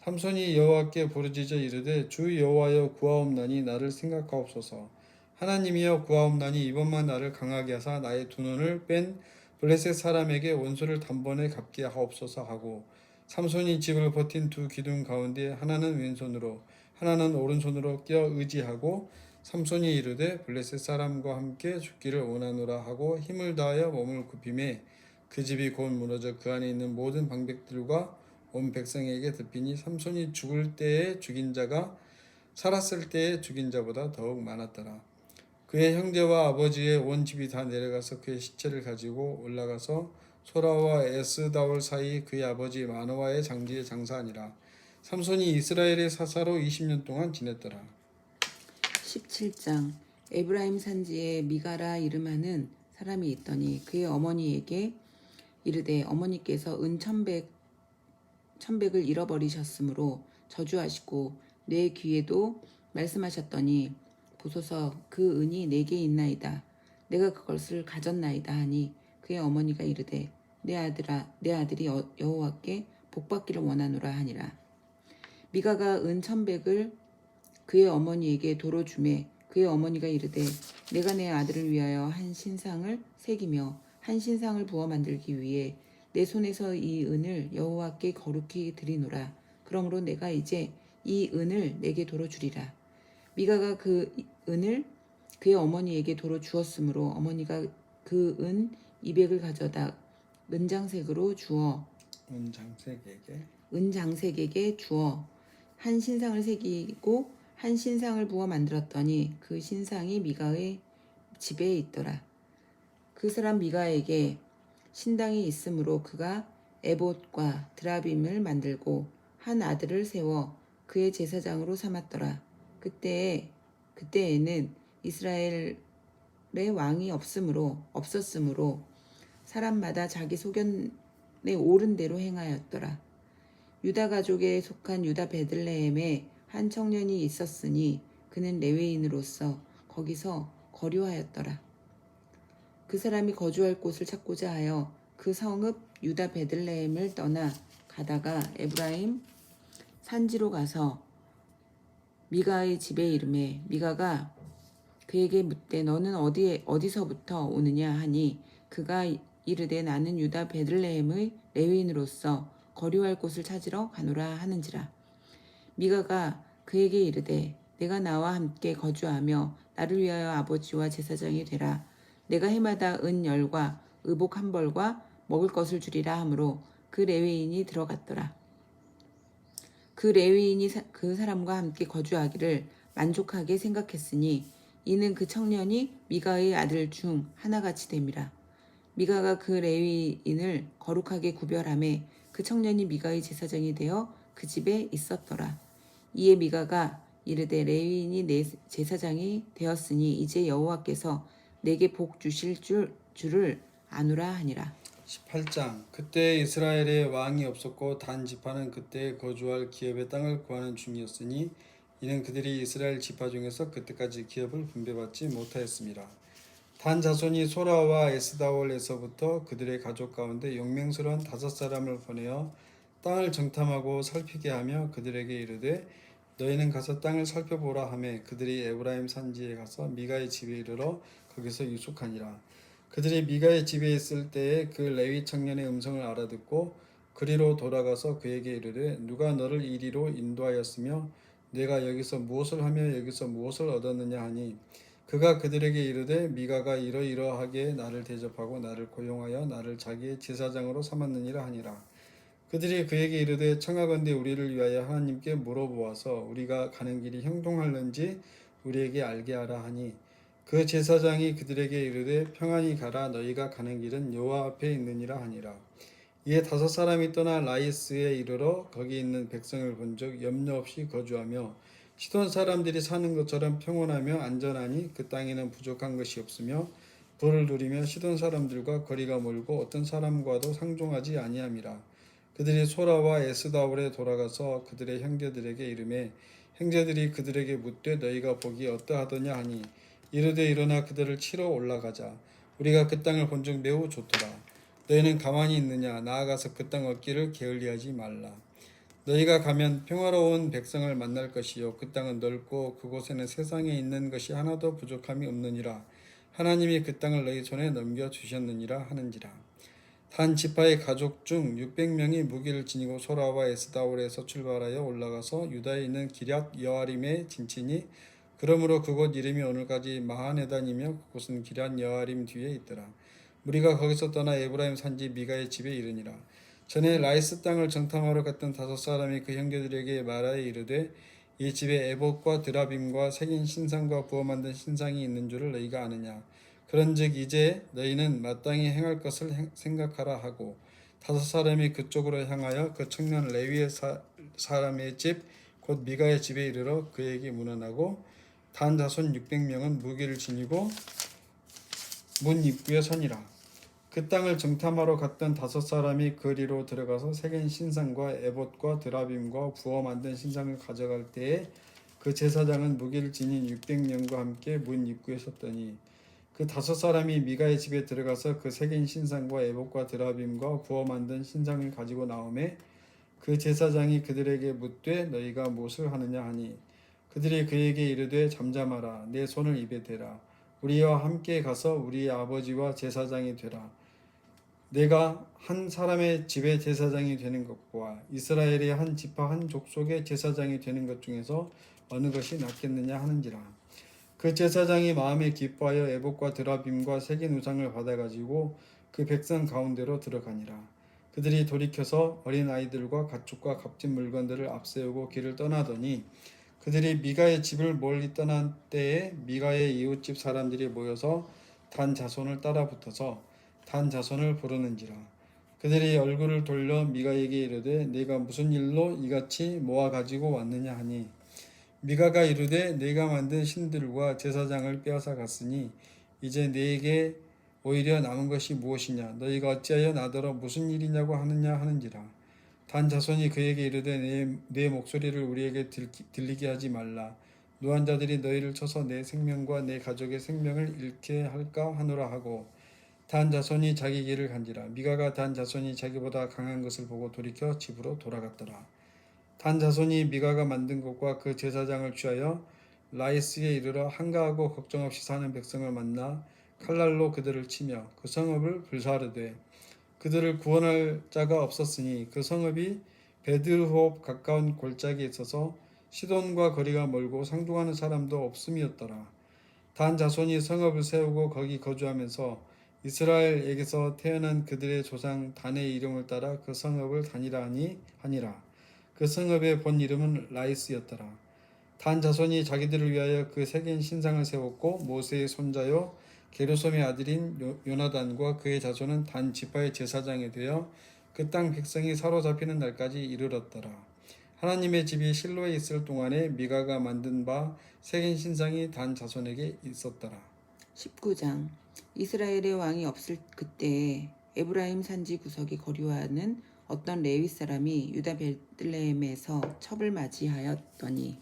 삼손이 여호와께 부르짖어 이르되 주 여호와여 구하옵나니 나를 생각하옵소서. 하나님이여 구하옵나니 이번만 나를 강하게 하사 나의 두 눈을 뺀 블레셋 사람에게 원수를 단번에 갚게 하옵소서 하고 삼손이 집을 버틴 두 기둥 가운데 하나는 왼손으로 하나는 오른손으로 껴 의지하고 삼손이 이르되 블레셋 사람과 함께 죽기를 원하노라 하고 힘을 다하여 몸을 굽히매 그 집이 곧 무너져 그 안에 있는 모든 방백들과 온 백성에게 덮이니 삼손이 죽을 때에 죽인 자가 살았을 때에 죽인 자보다 더욱 많았더라. 그의 형제와 아버지의 온 집이 다 내려가서 그의 시체를 가지고 올라가서 소라와 에스다올 사이 그의 아버지 마노아의 장지에 장사하니라. 삼손이 이스라엘의 사사로 20년 동안 지냈더라. 17장 에브라임 산지에 미가라 이름하는 사람이 있더니 그의 어머니에게 이르되 어머니께서 은 천백을 잃어버리셨으므로 저주하시고 내 귀에도 말씀하셨더니 보소서 그 은이 내게 있나이다. 내가 그것을 가졌나이다 하니 그의 어머니가 이르되 내 아들아 내 아들이 여호와께 복받기를 원하노라 하니라. 미가가 은 1,100을 그의 어머니에게 도로 주매 그의 어머니가 이르되 내가 내 아들을 위하여 한 신상을 새기며 한 신상을 부어 만들기 위해 내 손에서 이 은을 여호와께 거룩히 드리노라. 그러므로 내가 이제 이 은을 내게 도로 주리라. 미가가 그 은을 그의 어머니에게 도로 주었으므로 어머니가 그 은 200을 가져다 은장색으로 주어 은장색에게 주어 한 신상을 새기고 한 신상을 부어 만들었더니 그 신상이 미가의 집에 있더라. 그 사람 미가에게 신당이 있으므로 그가 에봇과 드라빔을 만들고 한 아들을 세워 그의 제사장으로 삼았더라. 그때에는 이스라엘의 왕이 없었으므로 사람마다 자기 소견에 옳은 대로 행하였더라. 유다 가족에 속한 유다 베들레헴에 한 청년이 있었으니 그는 레위인으로서 거기서 거류하였더라. 그 사람이 거주할 곳을 찾고자 하여 그 성읍 유다 베들레헴을 떠나 가다가 에브라임 산지로 가서 미가의 집에 이르매 미가가 그에게 묻되 너는 어디서부터 오느냐 하니 그가 이르되 나는 유다 베들레헴의 레위인으로서 거류할 곳을 찾으러 가노라 하는지라. 미가가 그에게 이르되 내가 나와 함께 거주하며 나를 위하여 아버지와 제사장이 되라. 내가 해마다 은 10과 의복 1벌과 먹을 것을 주리라 하므로 그 레위인이 들어갔더라. 그 레위인이 그 사람과 함께 거주하기를 만족하게 생각했으니 이는 그 청년이 미가의 아들 중 하나같이 됨이라. 미가가 그 레위인을 거룩하게 구별하매 그 청년이 미가의 제사장이 되어 그 집에 있었더라. 이에 미가가 이르되 레위인이 내 제사장이 되었으니 이제 여호와께서 내게 복 주실 줄을 아노라 하니라. 18장 그때 이스라엘에 왕이 없었고 단 지파는 그때 거주할 기업의 땅을 구하는 중이었으니 이는 그들이 이스라엘 지파 중에서 그때까지 기업을 분배받지 못하였습니다. 단 자손이 소라와 에스다올에서부터 그들의 가족 가운데 용맹스러운 5사람을 보내어 땅을 정탐하고 살피게 하며 그들에게 이르되 너희는 가서 땅을 살펴보라 하매 그들이 에브라임 산지에 가서 미가의 집에 이르러 거기서 유숙하니라. 그들이 미가의 집에 있을 때에 그 레위 청년의 음성을 알아듣고 그리로 돌아가서 그에게 이르되 누가 너를 이리로 인도하였으며 내가 여기서 무엇을 하며 여기서 무엇을 얻었느냐 하니 그가 그들에게 이르되 미가가 이러이러하게 나를 대접하고 나를 고용하여 나를 자기의 제사장으로 삼았느니라 하니라. 그들이 그에게 이르되 청하건대 우리를 위하여 하나님께 물어보아서 우리가 가는 길이 형통할는지 우리에게 알게 하라 하니 그 제사장이 그들에게 이르되 평안히 가라 너희가 가는 길은 여호와 앞에 있느니라 하니라. 이에 5사람이 떠나 라이스에 이르러 거기 있는 백성을 본즉 염려 없이 거주하며 시돈 사람들이 사는 것처럼 평온하며 안전하니 그 땅에는 부족한 것이 없으며 부를 누리며 시돈 사람들과 거리가 멀고 어떤 사람과도 상종하지 아니함이라. 그들이 소라와 에스다올에 돌아가서 그들의 형제들에게 이르매 형제들이 그들에게 묻되 너희가 보기 어떠하더냐 하니 이르되 일어나 그들을 치러 올라가자. 우리가 그 땅을 본즉 매우 좋더라. 너희는 가만히 있느냐 나아가서 그 땅 얻기를 게을리하지 말라. 너희가 가면 평화로운 백성을 만날 것이요 그 땅은 넓고 그곳에는 세상에 있는 것이 하나도 부족함이 없느니라. 하나님이 그 땅을 너희 손에 넘겨 주셨느니라 하는지라. 단 지파의 가족 중 600명이 무기를 지니고 소라와 에스다올에서 출발하여 올라가서 유다에 있는 기럇 여아림에 진치니 그러므로 그곳 이름이 오늘까지 마하네단이며 그곳은 기럇 여아림 뒤에 있더라. 무리가 거기서 떠나 에브라임 산지 미가의 집에 이르니라. 전에 라이스 땅을 정탐하러 갔던 5사람이 그 형제들에게 말하여 이르되 이 집에 에봇과 드라빔과 새긴 신상과 부어 만든 신상이 있는 줄을 너희가 아느냐. 그런즉 이제 너희는 마땅히 행할 것을 생각하라 하고 5사람이 그쪽으로 향하여 그 청년 레위의 사람의 집 곧 미가의 집에 이르러 그에게 문안하고 단 자손 600명은 무기를 지니고 문 입구에 서니라. 그 땅을 정탐하러 갔던 5사람이 그리로 들어가서 새긴 신상과 에봇과 드라빔과 부어 만든 신상을 가져갈 때에 그 제사장은 무기를 지닌 600명과 함께 문 입구에 섰더니 그 5사람이 미가의 집에 들어가서 그 새긴 신상과 에봇과 드라빔과 부어 만든 신상을 가지고 나오매 그 제사장이 그들에게 묻되 너희가 무엇을 하느냐 하니 그들이 그에게 이르되 잠잠하라 내 손을 입에 대라 우리와 함께 가서 우리의 아버지와 제사장이 되라. 내가 한 사람의 집의 제사장이 되는 것과 이스라엘의 한 지파 한 족속의 제사장이 되는 것 중에서 어느 것이 낫겠느냐 하는지라. 그 제사장이 마음에 기뻐하여 에봇과 드라빔과 새긴 우상을 받아가지고 그 백성 가운데로 들어가니라. 그들이 돌이켜서 어린 아이들과 가축과 값진 물건들을 앞세우고 길을 떠나더니 그들이 미가의 집을 멀리 떠난 때에 미가의 이웃집 사람들이 모여서 단 자손을 따라 붙어서 단 자손을 부르는지라. 그들이 얼굴을 돌려 미가에게 이르되 네가 무슨 일로 이같이 모아 가지고 왔느냐 하니 미가가 이르되 네가 만든 신들과 제사장을 빼앗아 갔으니 이제 네게 오히려 남은 것이 무엇이냐 너희가 어찌하여 나더러 무슨 일이냐고 하느냐 하는지라. 단 자손이 그에게 이르되 내 목소리를 우리에게 들리게 하지 말라. 노한 자들이 너희를 쳐서 내 생명과 내 가족의 생명을 잃게 할까 하노라 하고 단 자손이 자기 길을 간지라. 미가가 단 자손이 자기보다 강한 것을 보고 돌이켜 집으로 돌아갔더라. 단 자손이 미가가 만든 것과 그 제사장을 취하여 라이스에 이르러 한가하고 걱정 없이 사는 백성을 만나 칼날로 그들을 치며 그 성읍을 불사르되 그들을 구원할 자가 없었으니 그 성읍이 베드호흡 가까운 골짜기에 있어서 시돈과 거리가 멀고 상종하는 사람도 없음이었더라. 단 자손이 성읍을 세우고 거기 거주하면서 이스라엘에게서 태어난 그들의 조상 단의 이름을 따라 그 성읍을 단이라 하니라. 그 성읍의 본 이름은 라이스였더라. 단 자손이 자기들을 위하여 그 새긴 신상을 세웠고 모세의 손자요 게르솜의 아들인 요나단과 그의 자손은 단 지파의 제사장이 되어 그 땅 백성이 사로잡히는 날까지 이르렀더라. 하나님의 집이 실로에 있을 동안에 미가가 만든 바 새긴 신상이 단 자손에게 있었더라. 19장. 이스라엘의 왕이 없을 그때에 에브라임 산지 구석이 거류하는 어떤 레위 사람이 유다 베들레헴에서 첩을 맞이하였더니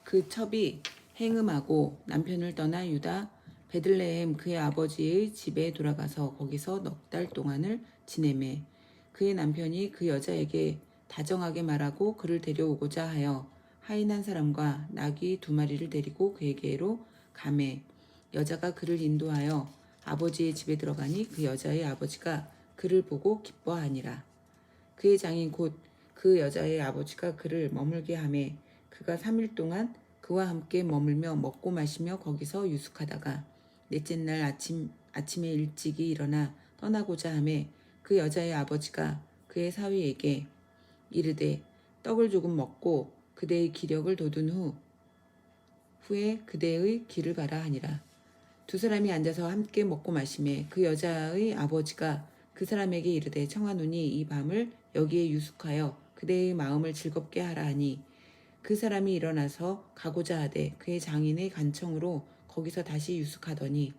그 첩이 행음하고 남편을 떠나 유다 베들레헴 그의 아버지의 집에 돌아가서 거기서 넉 달 동안을 지내매 그의 남편이 그 여자에게 다정하게 말하고 그를 데려오고자 하여 하인한 사람과 나귀 2마리를 데리고 그에게로 가매 여자가 그를 인도하여 아버지의 집에 들어가니 그 여자의 아버지가 그를 보고 기뻐하니라. 그의 장인 곧 그 여자의 아버지가 그를 머물게 하매 그가 3일 동안 그와 함께 머물며 먹고 마시며 거기서 유숙하다가 넷째 날 아침에 일찍이 일어나 떠나고자 하매 그 여자의 아버지가 그의 사위에게 이르되 떡을 조금 먹고 그대의 기력을 돋운 후에 그대의 길을 가라 하니라. 2사람이 앉아서 함께 먹고 마시매 그 여자의 아버지가 그 사람에게 이르되 청하노니 이 밤을 여기에 유숙하여 그대의 마음을 즐겁게 하라 하니 그 사람이 일어나서 가고자 하되 그의 장인의 간청으로 거기서 다시 유숙하더니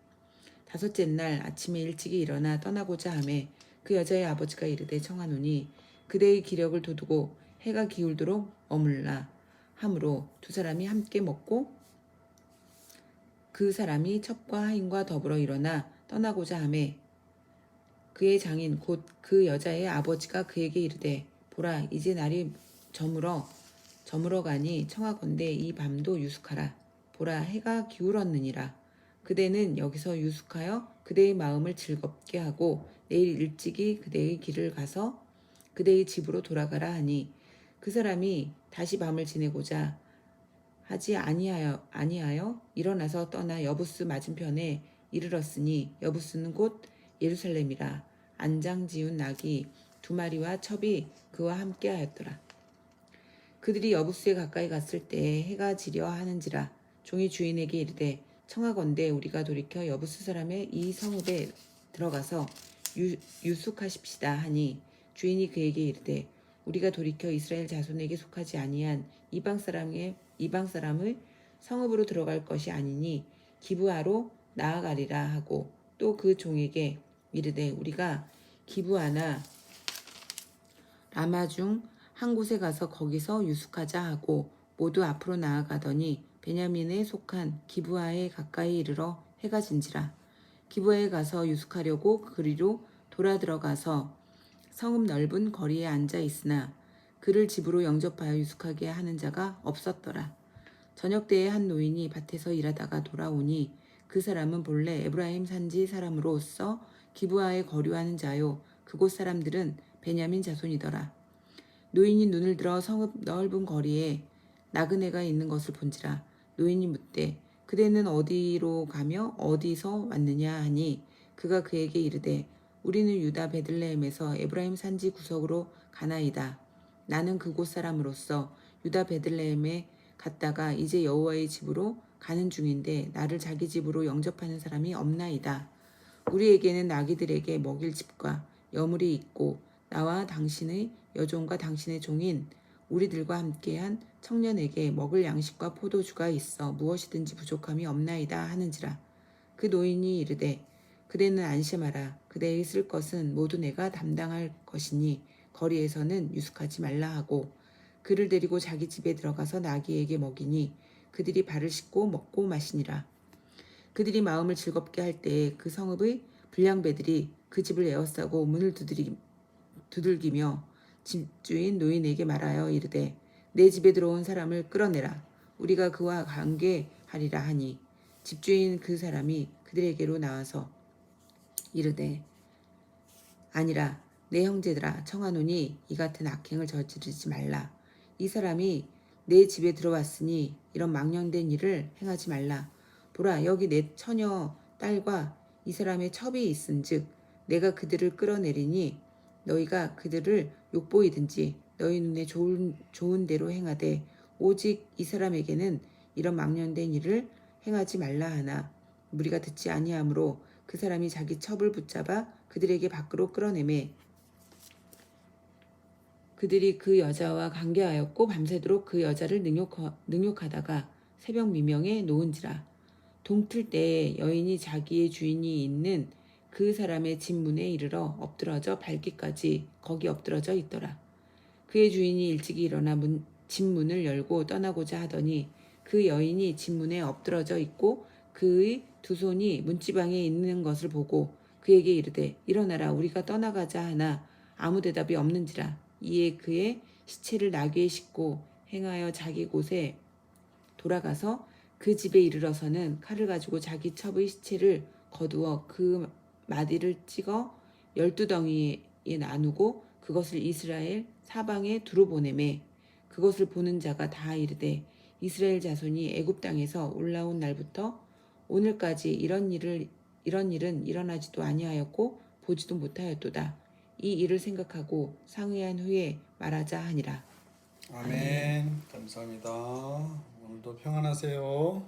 5째 날 아침에 일찍이 일어나 떠나고자 하매 그 여자의 아버지가 이르되 청하노니 그대의 기력을 돋우고 해가 기울도록 머물라 하므로 2사람이 함께 먹고 그 사람이 첩과 하인과 더불어 일어나 떠나고자 하매 그의 장인 곧 그 여자의 아버지가 그에게 이르되 보라 이제 날이 저물어 가니 청하건대 이 밤도 유숙하라. 보라 해가 기울었느니라. 그대는 여기서 유숙하여 그대의 마음을 즐겁게 하고 내일 일찍이 그대의 길을 가서 그대의 집으로 돌아가라 하니 그 사람이 다시 밤을 지내고자 하지 아니하여 일어나서 떠나 여부스 맞은편에 이르렀으니 여부스는 곧 예루살렘이라. 안장 지운 낙이 2마리와 첩이 그와 함께하였더라. 그들이 여부스에 가까이 갔을 때 해가 지려 하는지라. 종이 주인에게 이르되 청하건대 우리가 돌이켜 여부스 사람의 이 성읍에 들어가서 유숙하십시다 하니 주인이 그에게 이르되 우리가 돌이켜 이스라엘 자손에게 속하지 아니한 이방 사람의 성읍으로 들어갈 것이 아니니 기브아로 나아가리라 하고 또 그 종에게 이르되 우리가 기브아나 라마 중 한 곳에 가서 거기서 유숙하자 하고 모두 앞으로 나아가더니 베냐민에 속한 기브아에 가까이 이르러 해가 진지라. 기브아에 가서 유숙하려고 그리로 돌아 들어가서 성읍 넓은 거리에 앉아 있으나 그를 집으로 영접하여 유숙하게 하는 자가 없었더라. 저녁 때에 한 노인이 밭에서 일하다가 돌아오니 그 사람은 본래 에브라임 산지 사람으로서 기브아에 거류하는 자요 그곳 사람들은 베냐민 자손이더라. 노인이 눈을 들어 성읍 넓은 거리에 나그네가 있는 것을 본지라. 노인이 묻되 그대는 어디로 가며 어디서 왔느냐 하니 그가 그에게 이르되 우리는 유다 베들레헴에서 에브라임 산지 구석으로 가나이다. 나는 그곳 사람으로서 유다 베들레헴에 갔다가 이제 여호와의 집으로 가는 중인데 나를 자기 집으로 영접하는 사람이 없나이다. 우리에게는 아기들에게 먹일 집과 여물이 있고 나와 당신의 여종과 당신의 종인 우리들과 함께한 청년에게 먹을 양식과 포도주가 있어 무엇이든지 부족함이 없나이다 하는지라. 그 노인이 이르되 그대는 안심하라. 그대의 쓸 것은 모두 내가 담당할 것이니 거리에서는 유숙하지 말라 하고 그를 데리고 자기 집에 들어가서 나귀에게 먹이니 그들이 발을 씻고 먹고 마시니라. 그들이 마음을 즐겁게 할 때에 그 성읍의 불량배들이 그 집을 에워싸고 문을 두들기며 집주인 노인에게 말하여 이르되 내 집에 들어온 사람을 끌어내라. 우리가 그와 관계하리라 하니 집주인 그 사람이 그들에게로 나와서 이르되 아니라 내 형제들아 청하노니 이 같은 악행을 저지르지 말라. 이 사람이 내 집에 들어왔으니 이런 망령된 일을 행하지 말라. 보라 여기 내 처녀 딸과 이 사람의 첩이 있은즉 내가 그들을 끌어내리니 너희가 그들을 욕보이든지 너희 눈에 좋은 대로 행하되 오직 이 사람에게는 이런 망령된 일을 행하지 말라 하나 무리가 듣지 아니하므로 그 사람이 자기 첩을 붙잡아 그들에게 밖으로 끌어내매 그들이 그 여자와 관계하였고 밤새도록 그 여자를 능욕하다가 새벽 미명에 놓은지라. 동틀 때에 여인이 자기의 주인이 있는 그 사람의 집 문에 이르러 엎드러져 밟기까지 거기 엎드러져 있더라. 그의 주인이 일찍이 일어나 집 문을 열고 떠나고자 하더니 그 여인이 집 문에 엎드러져 있고 그의 두 손이 문지방에 있는 것을 보고 그에게 이르되 일어나라 우리가 떠나가자 하나 아무 대답이 없는지라. 이에 그의 시체를 나귀에 싣고 행하여 자기 곳에 돌아가서 그 집에 이르러서는 칼을 가지고 자기 첩의 시체를 거두어 그 마디를 찍어 12덩이에 나누고 그것을 이스라엘 사방에 두루 보내매 그것을 보는 자가 다 이르되 이스라엘 자손이 애굽 땅에서 올라온 날부터 오늘까지 이런 일은 일어나지도 아니하였고 보지도 못하였도다. 이 일을 생각하고 상의한 후에 말하자 하니라. 아멘. 감사합니다. 오늘도 평안하세요.